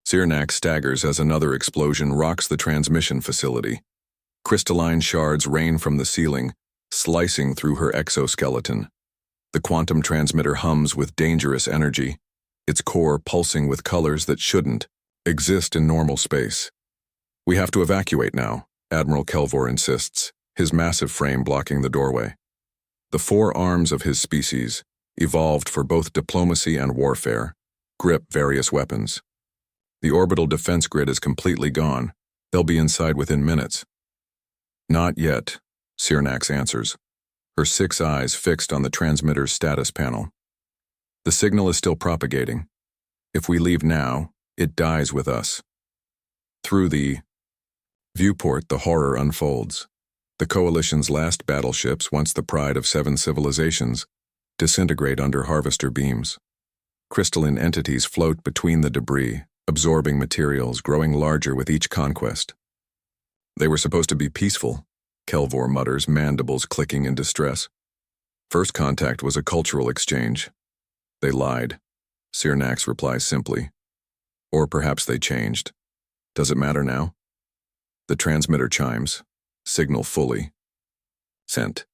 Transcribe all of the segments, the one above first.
Sirnak staggers as another explosion rocks the transmission facility. Crystalline shards rain from the ceiling, slicing through her exoskeleton. The quantum transmitter hums with dangerous energy, its core pulsing with colors that shouldn't exist in normal space. "We have to evacuate now," Admiral Kelvor insists, his massive frame blocking the doorway. The four arms of his species, evolved for both diplomacy and warfare, grip various weapons. The orbital defense grid is completely gone. They'll be inside within minutes. "Not yet," Sirnax answers, her 6 eyes fixed on the transmitter's status panel. "The signal is still propagating. If we leave now, it dies with us." Through the viewport, the horror unfolds. The Coalition's last battleships, once the pride of 7 civilizations, disintegrate under harvester beams. Crystalline entities float between the debris, absorbing materials, growing larger with each conquest. "They were supposed to be peaceful," Kelvor mutters, mandibles clicking in distress. "First contact was a cultural exchange." "They lied," Sirnax replies simply. "Or perhaps they changed. Does it matter now?" The transmitter chimes. Signal fully sent.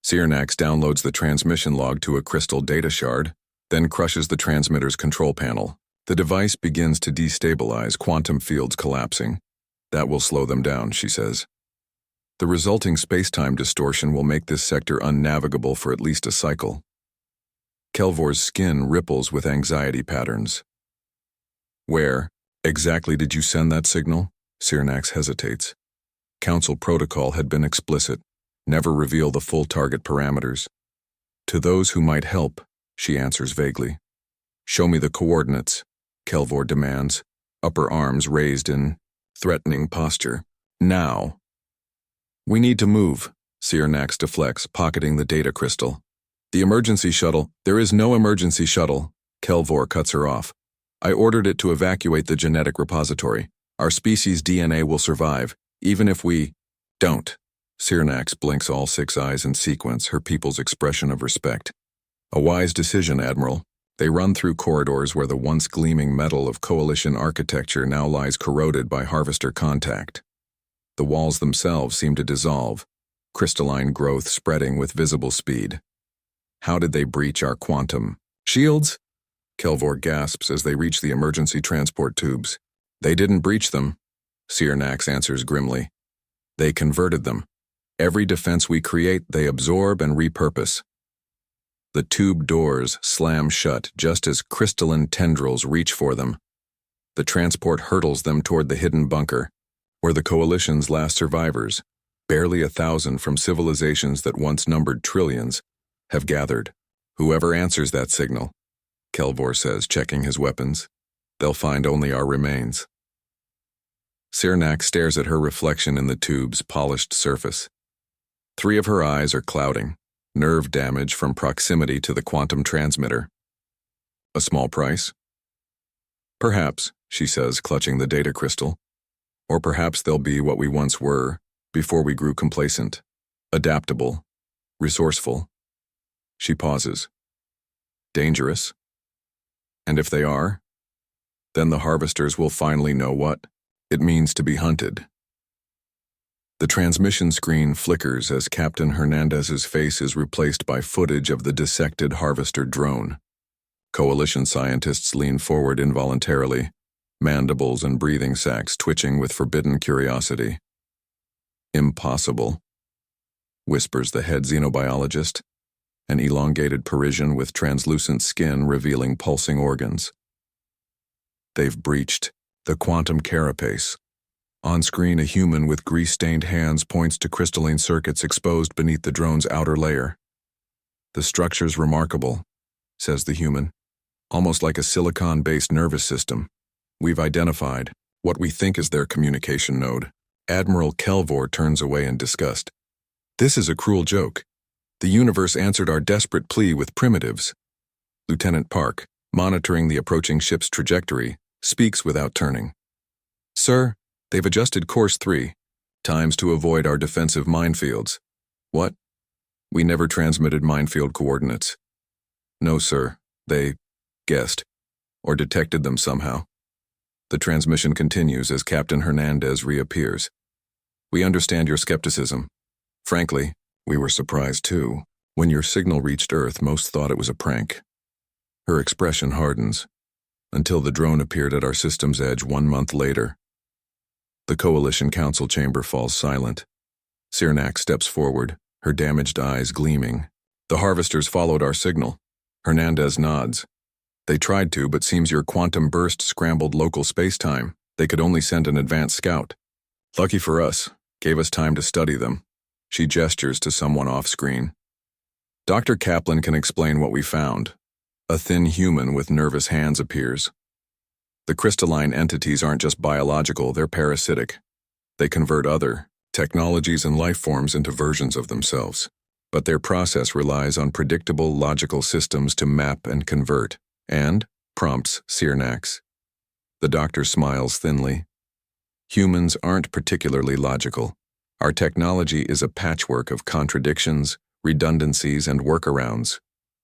Sirnax downloads the transmission log to a crystal data shard, then crushes the transmitter's control panel. The device begins to destabilize, quantum fields collapsing. "That will slow them down," she says. "The resulting space-time distortion will make this sector unnavigable for at least a cycle." Kelvor's skin ripples with anxiety patterns. "Where exactly did you send that signal?" Sirnax hesitates. Council protocol had been explicit: never reveal the full target parameters. "To those who might help," she answers vaguely. "Show me the coordinates," Kelvor demands, upper arms raised in threatening posture. "Now." "We need to move," Sirnax deflects, pocketing the data crystal. "The emergency shuttle—" "There is no emergency shuttle," Kelvor cuts her off. "I ordered it to evacuate the genetic repository. Our species' DNA will survive, even if we don't." Sirnax blinks all 6 eyes in sequence, her people's expression of respect. "A wise decision, Admiral." They run through corridors where the once gleaming metal of Coalition architecture now lies corroded by harvester contact. The walls themselves seem to dissolve, crystalline growth spreading with visible speed. "How did they breach our quantum shields?" Kelvor gasps as they reach the emergency transport tubes. "They didn't breach them," Sirnax answers grimly. "They converted them. Every defense we create, they absorb and repurpose." The tube doors slam shut just as crystalline tendrils reach for them. The transport hurtles them toward the hidden bunker, where the Coalition's last survivors, barely 1,000 from civilizations that once numbered trillions, have gathered. "Whoever answers that signal," Kelvor says, checking his weapons, "they'll find only our remains." Sirnax stares at her reflection in the tube's polished surface. 3 of her eyes are clouding, nerve damage from proximity to the quantum transmitter. "A small price?" "Perhaps," she says, clutching the data crystal. "Or perhaps they'll be what we once were, before we grew complacent. Adaptable. Resourceful." She pauses. "Dangerous? And if they are, then the harvesters will finally know what it means to be hunted." The transmission screen flickers as Captain Hernandez's face is replaced by footage of the dissected harvester drone. Coalition scientists lean forward involuntarily, mandibles and breathing sacs twitching with forbidden curiosity. "Impossible," whispers the head xenobiologist, an elongated Parisian with translucent skin revealing pulsing organs. "They've breached the quantum carapace." On screen, a human with grease-stained hands points to crystalline circuits exposed beneath the drone's outer layer. "The structure's remarkable," says the human, "almost like a silicon-based nervous system. We've identified what we think is their communication node." Admiral Kelvor turns away in disgust. "This is a cruel joke. The universe answered our desperate plea with primitives." Lieutenant Park, monitoring the approaching ship's trajectory, speaks without turning. "Sir, they've adjusted course 3 times to avoid our defensive minefields." "What?" "We never transmitted minefield coordinates." "No, sir. They guessed, or detected them somehow." The transmission continues as Captain Hernandez reappears. We understand your skepticism. Frankly, we were surprised too. When your signal reached Earth, most thought it was a prank. Her expression hardens, until the drone appeared at our system's edge 1 month later. The Coalition Council chamber falls silent. Sirnak steps forward, her damaged eyes gleaming. The harvesters followed our signal. Hernandez nods. They tried to, but seems your quantum burst scrambled local space-time. They could only send an advanced scout. Lucky for us, gave us time to study them. She gestures to someone off-screen. Dr. Kaplan can explain what we found. A thin human with nervous hands appears. The crystalline entities aren't just biological, they're parasitic. They convert other technologies and life forms into versions of themselves. But their process relies on predictable logical systems to map and convert. And, prompts Sirnax. The doctor smiles thinly. Humans aren't particularly logical. Our technology is a patchwork of contradictions, redundancies, and workarounds.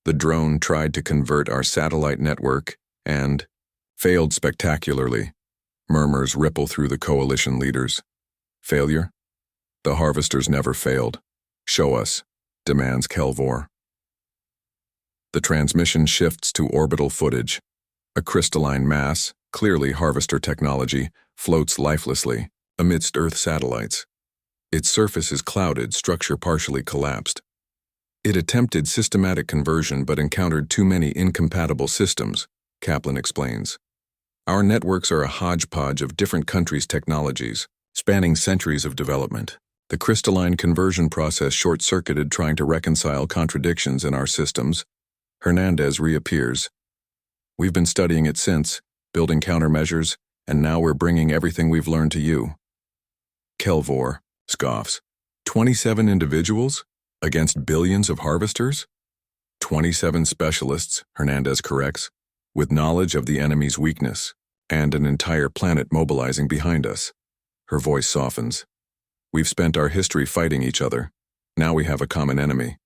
The drone tried to convert our satellite network and failed spectacularly. Murmurs ripple through the coalition leaders. Failure? The harvesters never failed. Show us, demands Kelvor. The transmission shifts to orbital footage. A crystalline mass, clearly harvester technology, floats lifelessly amidst Earth satellites. Its surface is clouded, structure partially collapsed. It attempted systematic conversion but encountered too many incompatible systems, Kaplan explains. Our networks are a hodgepodge of different countries' technologies, spanning centuries of development. The crystalline conversion process short-circuited trying to reconcile contradictions in our systems. Hernandez reappears. We've been studying it since, building countermeasures, and now we're bringing everything we've learned to you. Kelvor scoffs. 27 individuals? Against billions of harvesters? 27 specialists, Hernandez corrects, with knowledge of the enemy's weakness, and an entire planet mobilizing behind us. Her voice softens. We've spent our history fighting each other. Now we have a common enemy.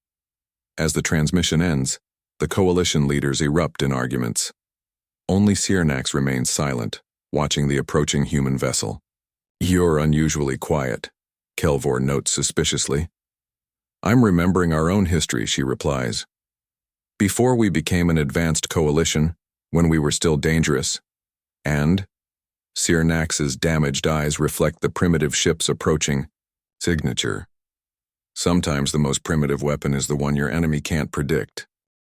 As the transmission ends, the coalition leaders erupt in arguments. Only Sirnax remains silent, watching the approaching human vessel. You're unusually quiet, Kelvor notes suspiciously. I'm remembering our own history, she replies. Before we became an advanced coalition, when we were still dangerous. And? Sirnax's damaged eyes reflect the primitive ships approaching. Signature. Sometimes the most primitive weapon is the one your enemy can't predict.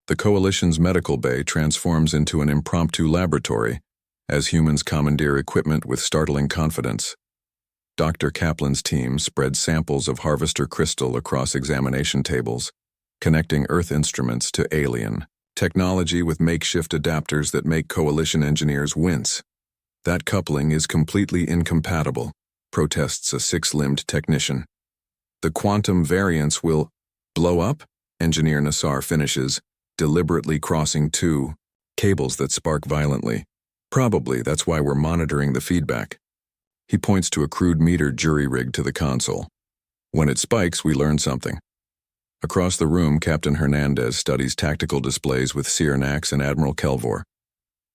The coalition's medical bay transforms into an impromptu laboratory as humans commandeer equipment with startling confidence. Dr. Kaplan's team spreads samples of harvester crystal across examination tables, connecting Earth instruments to alien technology with makeshift adapters that make coalition engineers wince. That coupling is completely incompatible, protests a six-limbed technician. The quantum variance will blow up, Engineer Nassar finishes, deliberately crossing two cables that spark violently. Probably that's why we're monitoring the feedback. He points to a crude meter jury-rigged to the console. When it spikes, we learn something. Across the room, Captain Hernandez studies tactical displays with Sirnax and Admiral Kelvor.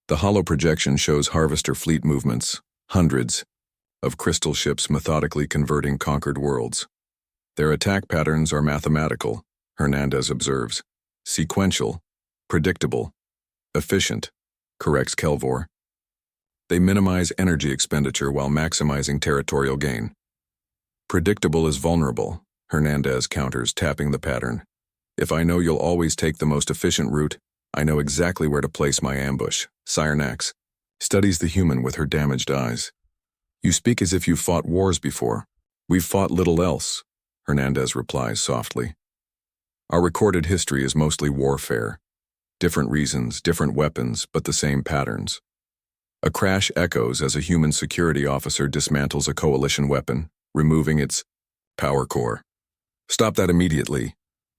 The hollow projection shows harvester fleet movements, hundreds, of crystal ships methodically converting conquered worlds. Their attack patterns are mathematical, Hernandez observes. Sequential, predictable, efficient, corrects Kelvor. They minimize energy expenditure while maximizing territorial gain. Predictable is vulnerable, Hernandez counters, tapping the pattern. If I know you'll always take the most efficient route, I know exactly where to place my ambush. Sirnax studies the human with her damaged eyes. You speak as if you've fought wars before. We've fought little else, Hernandez replies softly. Our recorded history is mostly warfare. Different reasons, different weapons, but the same patterns. A crash echoes as a human security officer dismantles a coalition weapon, removing its power core. Stop that immediately,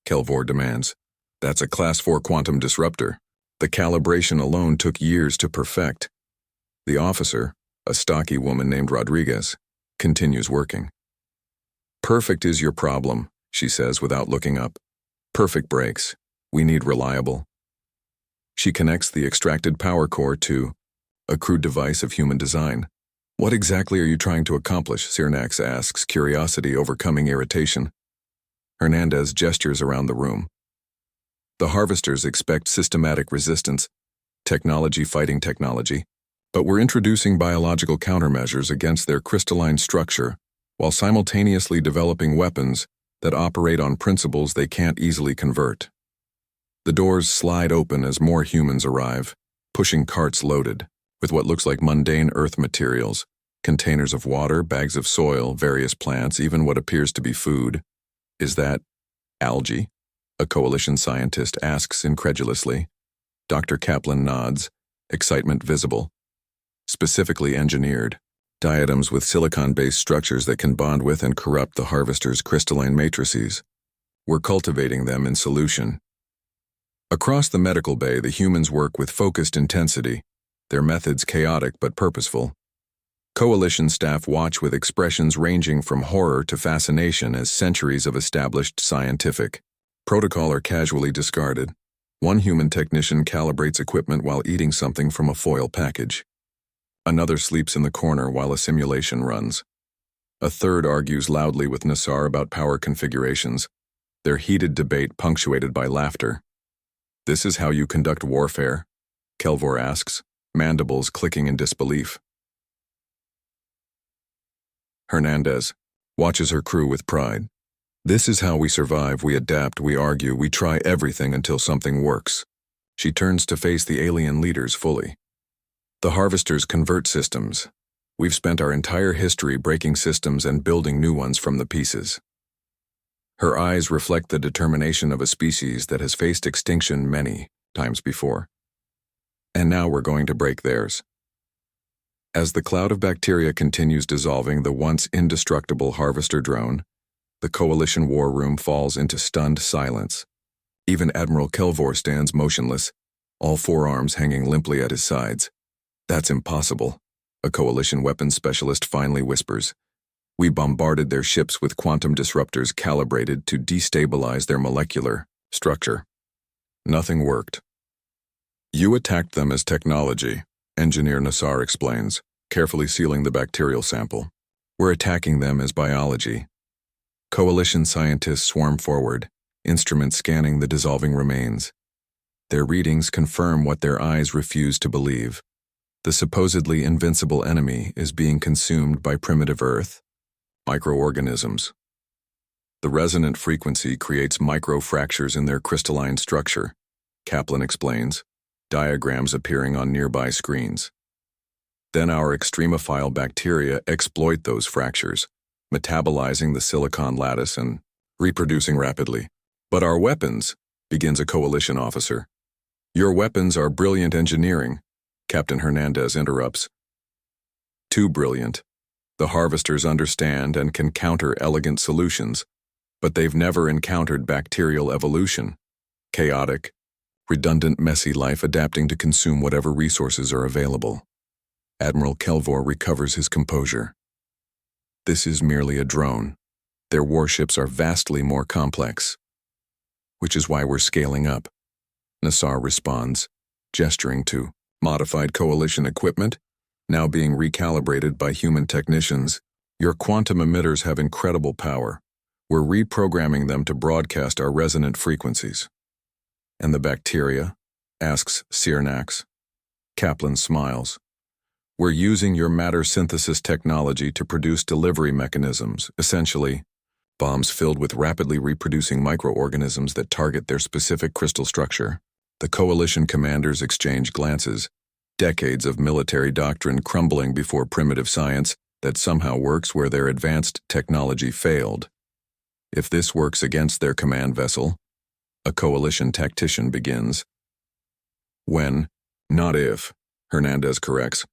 Kelvor demands. That's a Class 4 quantum disruptor. The calibration alone took years to perfect. The officer, a stocky woman named Rodriguez, continues working. Perfect is your problem, she says without looking up. Perfect breaks. We need reliable. She connects the extracted power core to a crude device of human design. What exactly are you trying to accomplish? Sirnax asks, curiosity overcoming irritation. Hernandez gestures around the room. The harvesters expect systematic resistance, technology fighting technology, but we're introducing biological countermeasures against their crystalline structure while simultaneously developing weapons that operate on principles they can't easily convert. The doors slide open as more humans arrive, pushing carts loaded with what looks like mundane earth materials, containers of water, bags of soil, various plants, even what appears to be food. Is that algae? A coalition scientist asks incredulously. Dr. Kaplan nods, excitement visible. Specifically engineered, diatoms with silicon-based structures that can bond with and corrupt the harvester's crystalline matrices. We're cultivating them in solution. Across the medical bay, the humans work with focused intensity, their methods chaotic but purposeful. Coalition staff watch with expressions ranging from horror to fascination as centuries of established scientific protocol are casually discarded. One human technician calibrates equipment while eating something from a foil package. Another sleeps in the corner while a simulation runs. A third argues loudly with Nassar about power configurations, their heated debate punctuated by laughter. This is how you conduct warfare? Kelvor asks, mandibles clicking in disbelief. Hernandez watches her crew with pride. This is how we survive, we adapt, we argue, we try everything until something works. She turns to face the alien leaders fully. The harvesters convert systems. We've spent our entire history breaking systems and building new ones from the pieces. Her eyes reflect the determination of a species that has faced extinction many times before. And now we're going to break theirs. As the cloud of bacteria continues dissolving the once indestructible harvester drone, the coalition war room falls into stunned silence. Even Admiral Kelvor stands motionless, all forearms hanging limply at his sides. That's impossible, a coalition weapons specialist finally whispers. We bombarded their ships with quantum disruptors calibrated to destabilize their molecular structure. Nothing worked. You attacked them as technology, Engineer Nassar explains, carefully sealing the bacterial sample. We're attacking them as biology. Coalition scientists swarm forward, instruments scanning the dissolving remains. Their readings confirm what their eyes refuse to believe. The supposedly invincible enemy is being consumed by primitive Earth, microorganisms. The resonant frequency creates microfractures in their crystalline structure, Kaplan explains, diagrams appearing on nearby screens. Then our extremophile bacteria exploit those fractures, metabolizing the silicon lattice and reproducing rapidly. But our weapons, begins a coalition officer. Your weapons are brilliant engineering, Captain Hernandez interrupts. Too brilliant. The harvesters understand and can counter elegant solutions, but they've never encountered bacterial evolution. Chaotic, redundant, messy life adapting to consume whatever resources are available. Admiral Kelvor recovers his composure. This is merely a drone. Their warships are vastly more complex. Which is why we're scaling up. Nassar responds, gesturing to modified coalition equipment, now being recalibrated by human technicians. Your quantum emitters have incredible power. We're reprogramming them to broadcast our resonant frequencies. And the bacteria? Asks Sirnax. Kaplan smiles. We're using your matter synthesis technology to produce delivery mechanisms, essentially bombs filled with rapidly reproducing microorganisms that target their specific crystal structure. The coalition commanders exchange glances, decades of military doctrine crumbling before primitive science that somehow works where their advanced technology failed. If this works against their command vessel, a coalition tactician begins. When, not if, Hernandez corrects,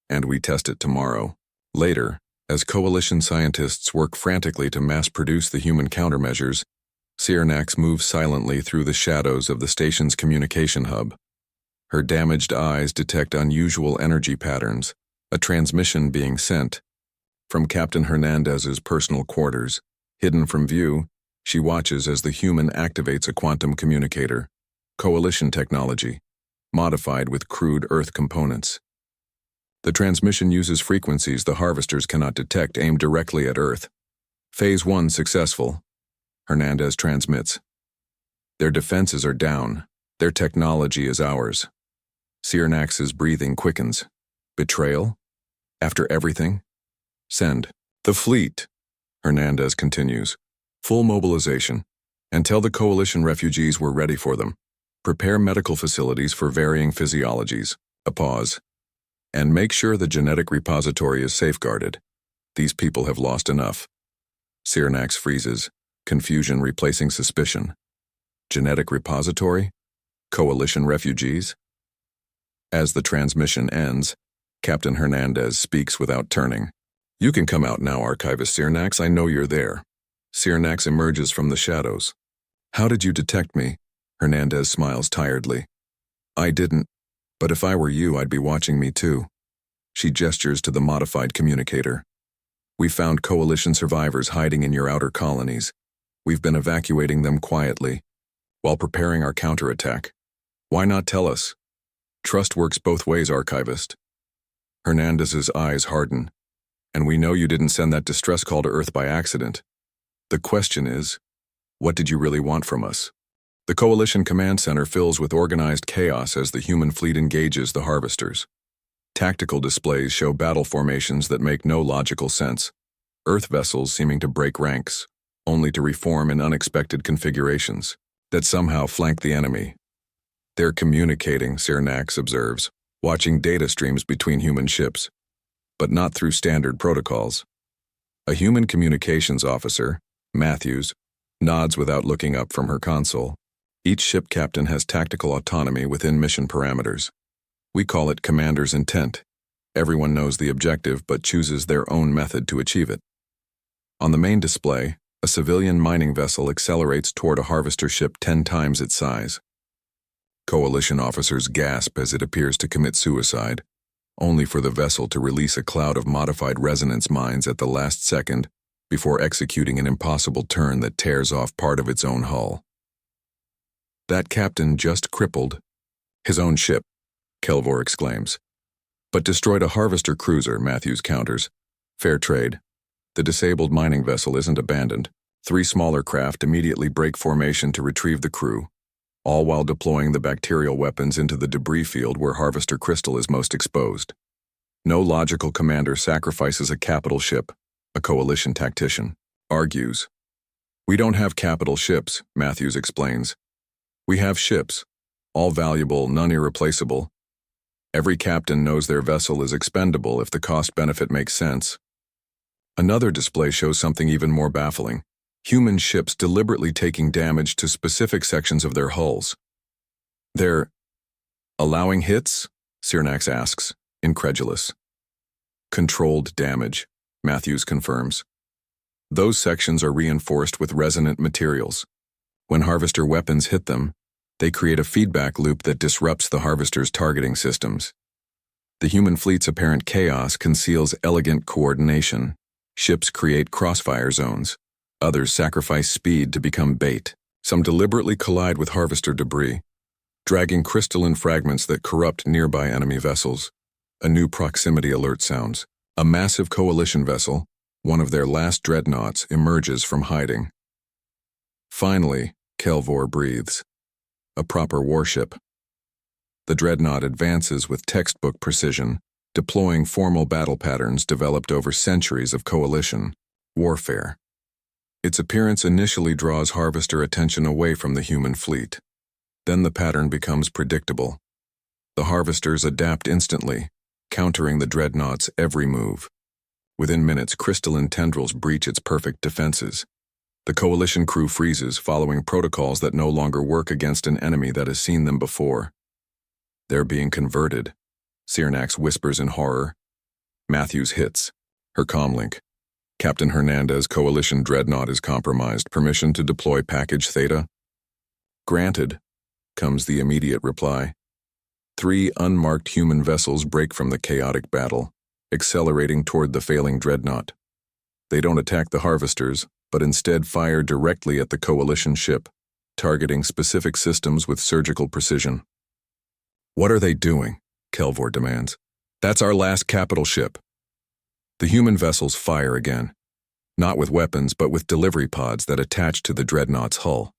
and we test it tomorrow. Later, as coalition scientists work frantically to mass-produce the human countermeasures, Sirnax moves silently through the shadows of the station's communication hub. Her damaged eyes detect unusual energy patterns, a transmission being sent. From Captain Hernandez's personal quarters, hidden from view, she watches as the human activates a quantum communicator, coalition technology, modified with crude Earth components. The transmission uses frequencies the harvesters cannot detect aimed directly at Earth. Phase 1 successful. Hernandez transmits. Their defenses are down. Their technology is ours. Sirnax's breathing quickens. Betrayal? After everything? Send. The fleet, Hernandez continues. Full mobilization. And tell the coalition refugees we're ready for them. Prepare medical facilities for varying physiologies. A pause. And make sure the genetic repository is safeguarded. These people have lost enough. Sirnax freezes, confusion replacing suspicion. Genetic repository? Coalition refugees? As the transmission ends, Captain Hernandez speaks without turning. You can come out now, Archivist Sirnax. I know you're there. Sirnax emerges from the shadows. How did you detect me? Hernandez smiles tiredly. I didn't, but if I were you, I'd be watching me too. She gestures to the modified communicator. We found coalition survivors hiding in your outer colonies. We've been evacuating them quietly, while preparing our counterattack. Why not tell us? Trust works both ways, Archivist. Hernandez's eyes harden. And we know you didn't send that distress call to Earth by accident. The question is, what did you really want from us? The Coalition Command Center fills with organized chaos as the human fleet engages the harvesters. Tactical displays show battle formations that make no logical sense. Earth vessels seeming to break ranks, only to reform in unexpected configurations that somehow flank the enemy. They're communicating, Sirnax observes, watching data streams between human ships, but not through standard protocols. A human communications officer, Matthews, nods without looking up from her console. Each ship captain has tactical autonomy within mission parameters. We call it commander's intent. Everyone knows the objective but chooses their own method to achieve it. On the main display, a civilian mining vessel accelerates toward a harvester ship 10 times its size. Coalition officers gasp as it appears to commit suicide, only for the vessel to release a cloud of modified resonance mines at the last second before executing an impossible turn that tears off part of its own hull. That captain just crippled his own ship, Kelvor exclaims. But destroyed a harvester cruiser, Matthews counters. Fair trade. The disabled mining vessel isn't abandoned. 3 smaller craft immediately break formation to retrieve the crew, all while deploying the bacterial weapons into the debris field where Harvester Crystal is most exposed. No logical commander sacrifices a capital ship, a coalition tactician argues. We don't have capital ships, Matthews explains. We have ships, all valuable, none irreplaceable. Every captain knows their vessel is expendable if the cost-benefit makes sense. Another display shows something even more baffling. Human ships deliberately taking damage to specific sections of their hulls. They're allowing hits? Sirnax asks, incredulous. Controlled damage, Matthews confirms. Those sections are reinforced with resonant materials. When harvester weapons hit them, they create a feedback loop that disrupts the harvester's targeting systems. The human fleet's apparent chaos conceals elegant coordination. Ships create crossfire zones. Others sacrifice speed to become bait. Some deliberately collide with harvester debris, dragging crystalline fragments that corrupt nearby enemy vessels. A new proximity alert sounds. A massive coalition vessel, one of their last dreadnoughts, emerges from hiding. Finally, Kelvor breathes. A proper warship. The dreadnought advances with textbook precision, deploying formal battle patterns developed over centuries of coalition warfare. Its appearance initially draws harvester attention away from the human fleet. Then the pattern becomes predictable. The harvesters adapt instantly, countering the dreadnought's every move. Within minutes, crystalline tendrils breach its perfect defenses. The coalition crew freezes, following protocols that no longer work against an enemy that has seen them before. They're being converted, Sirnax whispers in horror. Matthews hits. Her comlink. Captain Hernandez, coalition dreadnought is compromised. Permission to deploy package Theta? Granted, comes the immediate reply. 3 unmarked human vessels break from the chaotic battle, accelerating toward the failing dreadnought. They don't attack the harvesters, but instead fire directly at the coalition ship, targeting specific systems with surgical precision. What are they doing? Kelvor demands. That's our last capital ship. The human vessels fire again, not with weapons but with delivery pods that attach to the dreadnought's hull.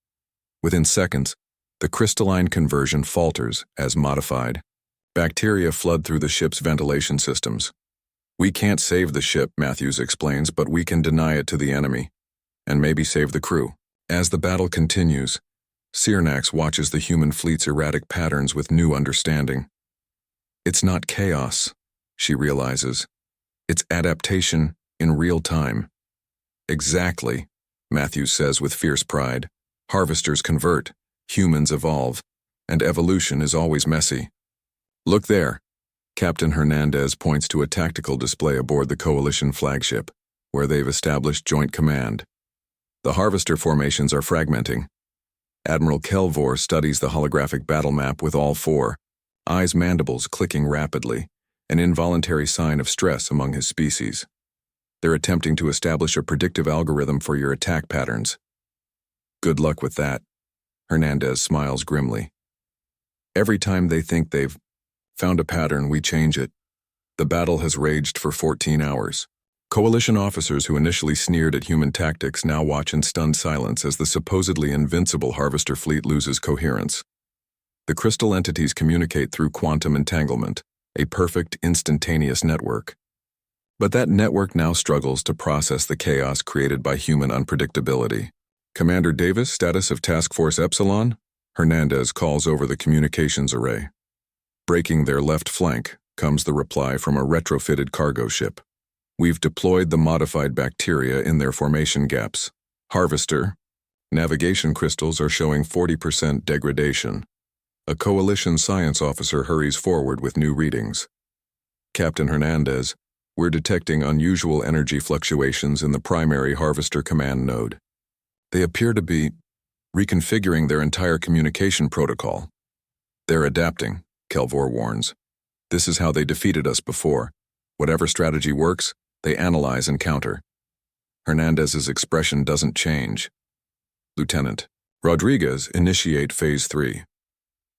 Within seconds, the crystalline conversion falters as modified. Bacteria flood through the ship's ventilation systems. We can't save the ship, Matthews explains, but we can deny it to the enemy, and maybe save the crew. As the battle continues, Sirnax watches the human fleet's erratic patterns with new understanding. It's not chaos, she realizes. It's adaptation in real time. Exactly, Matthews says with fierce pride. Harvesters convert, humans evolve, and evolution is always messy. Look there. Captain Hernandez points to a tactical display aboard the Coalition flagship, where they've established joint command. The Harvester formations are fragmenting. Admiral Kelvor studies the holographic battle map with all four, eyes mandibles clicking rapidly, an involuntary sign of stress among his species. They're attempting to establish a predictive algorithm for your attack patterns. Good luck with that. Hernandez smiles grimly. Every time they think they've found a pattern, we change it. The battle has raged for 14 hours. Coalition officers who initially sneered at human tactics now watch in stunned silence as the supposedly invincible Harvester fleet loses coherence. The crystal entities communicate through quantum entanglement, a perfect, instantaneous network. But that network now struggles to process the chaos created by human unpredictability. Commander Davis, status of Task Force Epsilon? Hernandez calls over the communications array. Breaking their left flank comes the reply from a retrofitted cargo ship. We've deployed the modified bacteria in their formation gaps. Harvester. Navigation crystals are showing 40% degradation. A Coalition science officer hurries forward with new readings. Captain Hernandez, we're detecting unusual energy fluctuations in the primary Harvester command node. They appear to be reconfiguring their entire communication protocol. They're adapting, Kelvor warns. This is how they defeated us before. Whatever strategy works, they analyze and counter. Hernandez's expression doesn't change. Lieutenant Rodriguez, initiate Phase 3.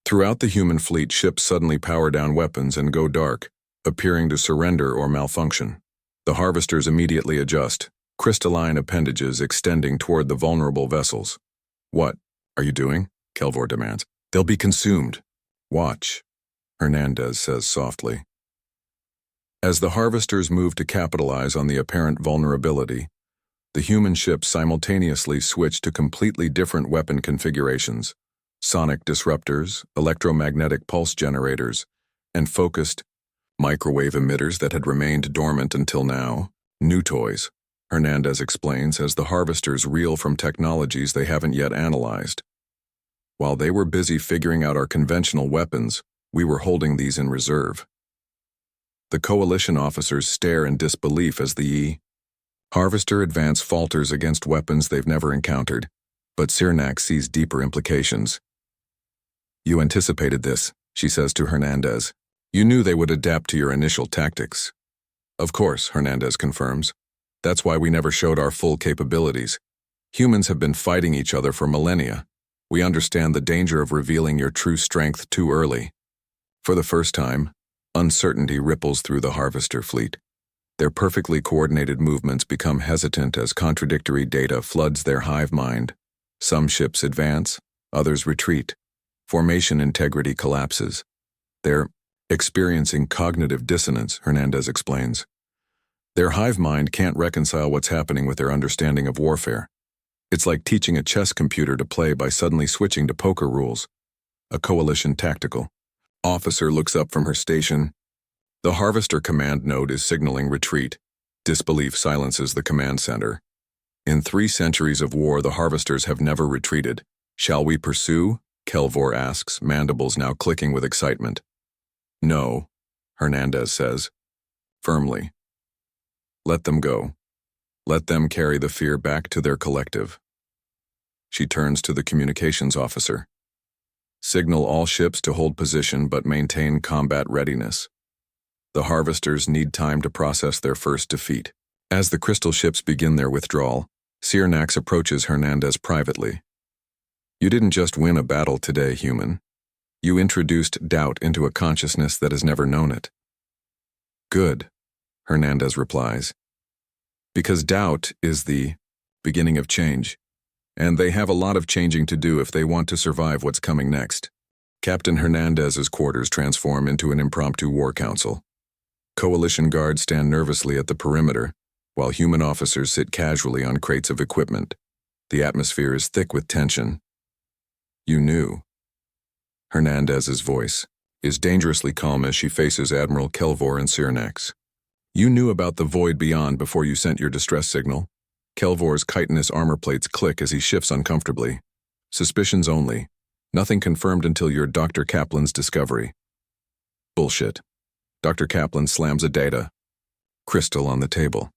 Throughout the human fleet, ships suddenly power down weapons and go dark, appearing to surrender or malfunction. The Harvesters immediately adjust, crystalline appendages extending toward the vulnerable vessels. What are you doing? Kelvor demands. They'll be consumed. Watch, Hernandez says softly. As the Harvesters move to capitalize on the apparent vulnerability, the human ships simultaneously switch to completely different weapon configurations: sonic disruptors, electromagnetic pulse generators, and focused microwave emitters that had remained dormant until now. New toys, Hernandez explains as the Harvesters reel from technologies they haven't yet analyzed. While they were busy figuring out our conventional weapons, we were holding these in reserve. The Coalition officers stare in disbelief as the Harvester advance falters against weapons they've never encountered, but Sirnax sees deeper implications. You anticipated this, she says to Hernandez. You knew they would adapt to your initial tactics. Of course, Hernandez confirms. That's why we never showed our full capabilities. Humans have been fighting each other for millennia. We understand the danger of revealing your true strength too early. For the first time, uncertainty ripples through the Harvester fleet. Their perfectly coordinated movements become hesitant as contradictory data floods their hive mind. Some ships advance, others retreat. Formation integrity collapses. They're experiencing cognitive dissonance, Hernandez explains. Their hive mind can't reconcile what's happening with their understanding of warfare. It's like teaching a chess computer to play by suddenly switching to poker rules. A Coalition tactical officer looks up from her station. The Harvester command node is signaling retreat. Disbelief silences the command center. In 3 centuries of war, the Harvesters have never retreated. Shall we pursue? Kelvor asks, mandibles now clicking with excitement. No, Hernandez says, firmly. Let them go. Let them carry the fear back to their collective. She turns to the communications officer. Signal all ships to hold position but maintain combat readiness. The Harvesters need time to process their first defeat. As the crystal ships begin their withdrawal, Sirnax approaches Hernandez privately. You didn't just win a battle today, human. You introduced doubt into a consciousness that has never known it. Good, Hernandez replies. Because doubt is the beginning of change, and they have a lot of changing to do if they want to survive what's coming next. Captain Hernandez's quarters transform into an impromptu war council. Coalition guards stand nervously at the perimeter, while human officers sit casually on crates of equipment. The atmosphere is thick with tension. You knew. Hernandez's voice is dangerously calm as she faces Admiral Kelvor and Sirnax. You knew about the void beyond before you sent your distress signal. Kelvor's chitinous armor plates click as he shifts uncomfortably. Suspicions only. Nothing confirmed until your Dr. Kaplan's discovery. Bullshit. Dr. Kaplan slams a data crystal on the table.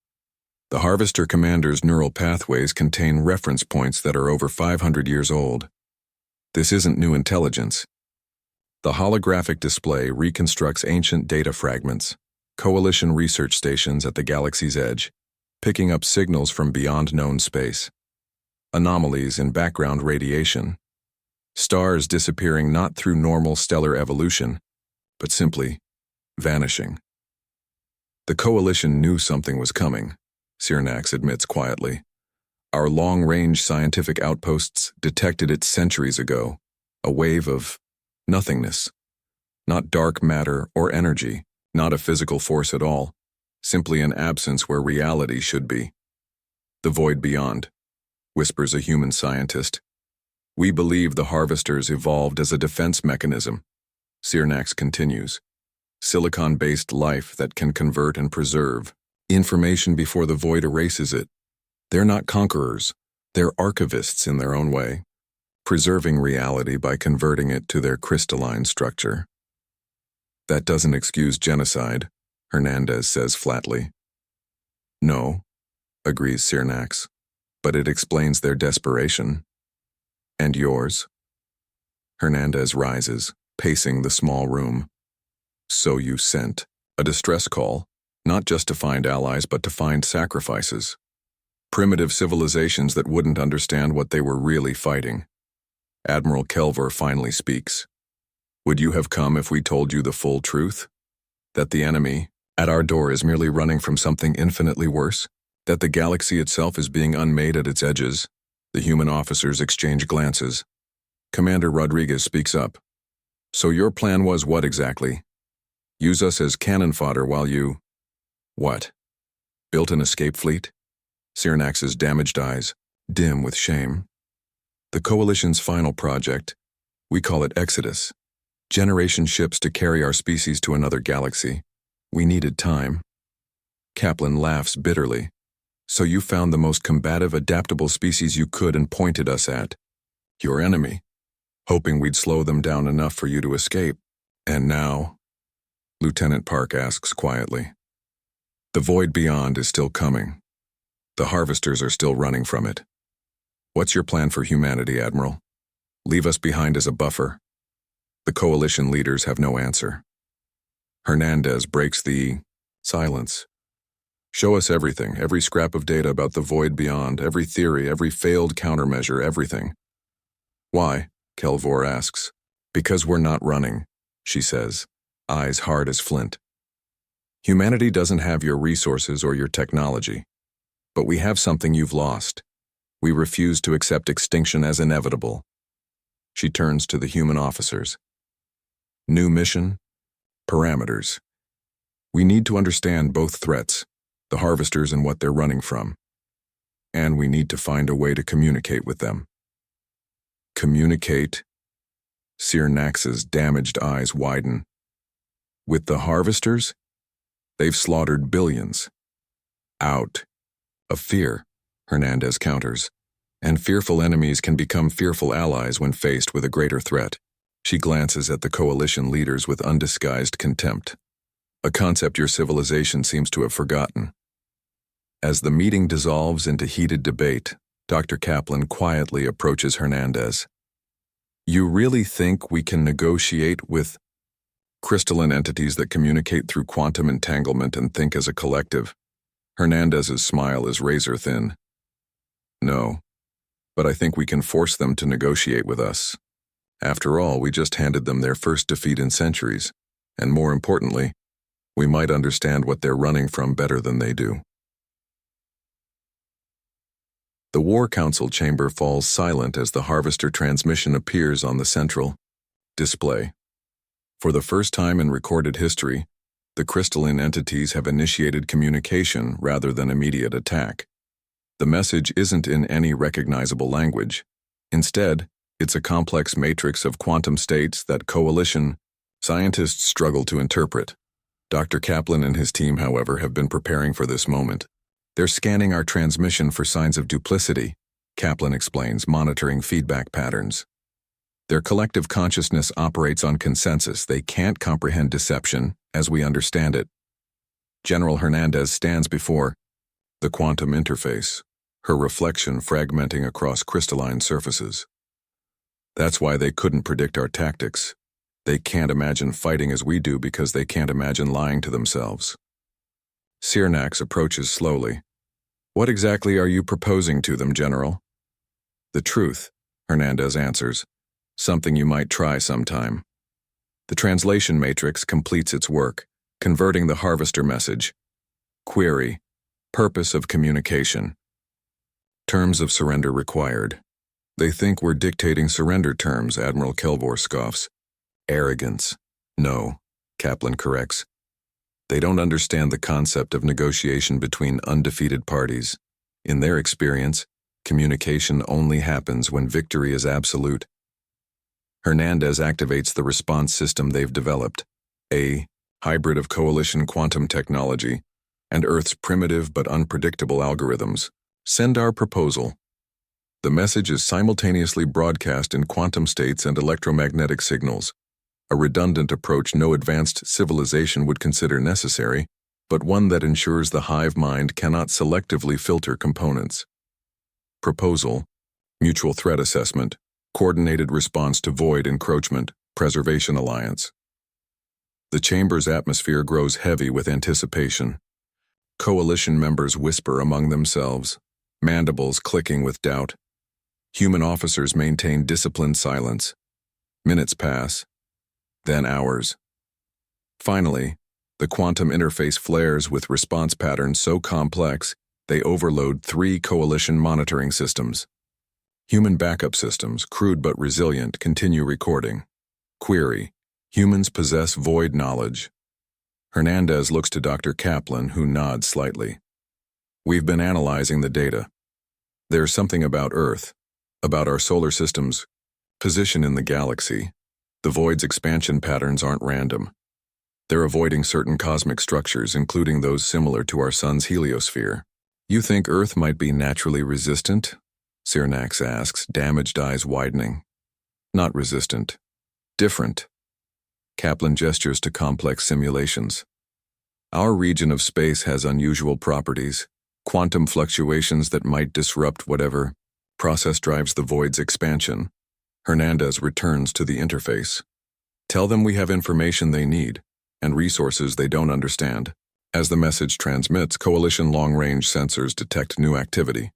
The Harvester Commander's neural pathways contain reference points that are over 500 years old. This isn't new intelligence. The holographic display reconstructs ancient data fragments, Coalition research stations at the galaxy's edge, picking up signals from beyond known space. Anomalies in background radiation. Stars disappearing not through normal stellar evolution, but simply vanishing. The Coalition knew something was coming, Sirnax admits quietly. Our long-range scientific outposts detected it centuries ago, a wave of nothingness. Not dark matter or energy, not a physical force at all, simply an absence where reality should be. The void beyond, whispers a human scientist. We believe the Harvesters evolved as a defense mechanism. Sirnax continues. Silicon-based life that can convert and preserve information before the void erases it. They're not conquerors, they're archivists in their own way, preserving reality by converting it to their crystalline structure. That doesn't excuse genocide, Hernandez says flatly. No, agrees Sirnax, but it explains their desperation. And yours? Hernandez rises, pacing the small room. So you sent a distress call, not just to find allies but to find sacrifices. Primitive civilizations that wouldn't understand what they were really fighting. Admiral Kelvor finally speaks. Would you have come if we told you the full truth? That the enemy at our door is merely running from something infinitely worse? That the galaxy itself is being unmade at its edges? The human officers exchange glances. Commander Rodriguez speaks up. So your plan was what exactly? Use us as cannon fodder while you… What? Built an escape fleet? Sirnax's damaged eyes, dim with shame. The Coalition's final project, we call it Exodus. Generation ships to carry our species to another galaxy. We needed time. Kaplan laughs bitterly. So you found the most combative, adaptable species you could and pointed us at your enemy, hoping we'd slow them down enough for you to escape. And now? Lieutenant Park asks quietly. The void beyond is still coming. The Harvesters are still running from it. What's your plan for humanity, Admiral? Leave us behind as a buffer. The Coalition leaders have no answer. Hernandez breaks the silence. Show us everything, every scrap of data about the void beyond, every theory, every failed countermeasure, everything. Why? Kelvor asks. Because we're not running, she says, eyes hard as flint. Humanity doesn't have your resources or your technology. But we have something you've lost. We refuse to accept extinction as inevitable. She turns to the human officers. New mission, parameters. We need to understand both threats, the Harvesters and what they're running from. And we need to find a way to communicate with them. Communicate? Sirnax's damaged eyes widen. With the Harvesters? They've slaughtered billions. Out of fear, Hernandez counters. And fearful enemies can become fearful allies when faced with a greater threat. She glances at the Coalition leaders with undisguised contempt. A concept your civilization seems to have forgotten. As the meeting dissolves into heated debate, Dr. Kaplan quietly approaches Hernandez. You really think we can negotiate with crystalline entities that communicate through quantum entanglement and think as a collective? Hernandez's smile is razor thin. No, but I think we can force them to negotiate with us. After all, we just handed them their first defeat in centuries, and more importantly, we might understand what they're running from better than they do. The War Council chamber falls silent as the Harvester transmission appears on the central display. For the first time in recorded history, the crystalline entities have initiated communication rather than immediate attack. The message isn't in any recognizable language. Instead, it's a complex matrix of quantum states that coalition scientists struggle to interpret. Dr. Kaplan and his team, however, have been preparing for this moment. They're scanning our transmission for signs of duplicity, Kaplan explains, monitoring feedback patterns. Their collective consciousness operates on consensus. They can't comprehend deception as we understand it. General Hernandez stands before the quantum interface, her reflection fragmenting across crystalline surfaces. That's why they couldn't predict our tactics. They can't imagine fighting as we do because they can't imagine lying to themselves. Sirnax approaches slowly. What exactly are you proposing to them, General? The truth, Hernandez answers. Something you might try sometime. The translation matrix completes its work, converting the Harvester message. Query: purpose of communication. Terms of surrender required. They think we're dictating surrender terms, Admiral Kelvor scoffs. Arrogance. No, Kaplan corrects. They don't understand the concept of negotiation between undefeated parties. In their experience, communication only happens when victory is absolute. Hernandez activates the response system they've developed, a hybrid of coalition quantum technology and Earth's primitive but unpredictable algorithms. Send our proposal. The message is simultaneously broadcast in quantum states and electromagnetic signals, a redundant approach no advanced civilization would consider necessary, but one that ensures the hive mind cannot selectively filter components. Proposal: mutual threat assessment, coordinated response to void encroachment, preservation alliance. The chamber's atmosphere grows heavy with anticipation. Coalition members whisper among themselves, mandibles clicking with doubt. Human officers maintain disciplined silence. Minutes pass, then hours. Finally, the quantum interface flares with response patterns so complex they overload 3 coalition monitoring systems. Human backup systems, crude but resilient, continue recording. Query: humans possess void knowledge. Hernandez looks to Dr. Kaplan, who nods slightly. We've been analyzing the data. There's something about Earth, about our solar system's position in the galaxy. The void's expansion patterns aren't random. They're avoiding certain cosmic structures, including those similar to our sun's heliosphere. You think Earth might be naturally resistant? Sirnax asks, damaged eyes widening. Not resistant. Different. Kaplan gestures to complex simulations. Our region of space has unusual properties, quantum fluctuations that might disrupt whatever process drives the void's expansion. Hernandez returns to the interface. Tell them we have information they need, and resources they don't understand. As the message transmits, coalition long-range sensors detect new activity.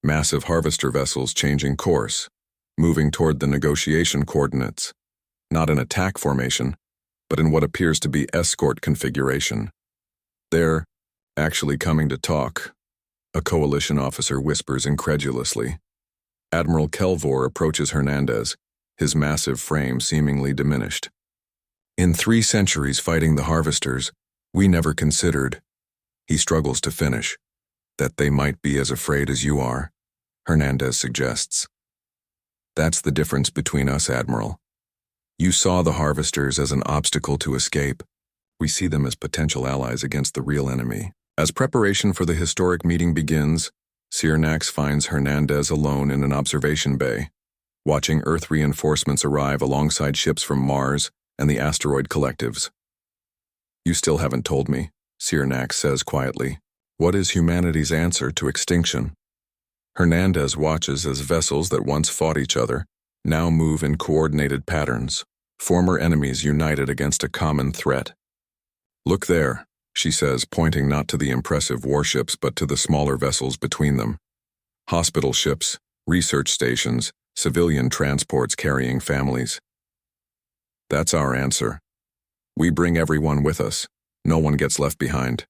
Massive harvester vessels changing course, moving toward the negotiation coordinates. Not an attack formation, but in what appears to be escort configuration. They're actually coming to talk, a coalition officer whispers incredulously. Admiral Kelvor approaches Hernandez, his massive frame seemingly diminished. In 3 centuries fighting the Harvesters, we never considered, he struggles to finish, that they might be as afraid as you are, Hernandez suggests. That's the difference between us, Admiral. You saw the Harvesters as an obstacle to escape. We see them as potential allies against the real enemy. As preparation for the historic meeting begins, Sirnax finds Hernandez alone in an observation bay, watching Earth reinforcements arrive alongside ships from Mars and the asteroid collectives. You still haven't told me, Sirnax says quietly. What is humanity's answer to extinction? Hernandez watches as vessels that once fought each other now move in coordinated patterns, former enemies united against a common threat. Look there, she says, pointing not to the impressive warships but to the smaller vessels between them. Hospital ships, research stations, civilian transports carrying families. That's our answer. We bring everyone with us, No one gets left behind.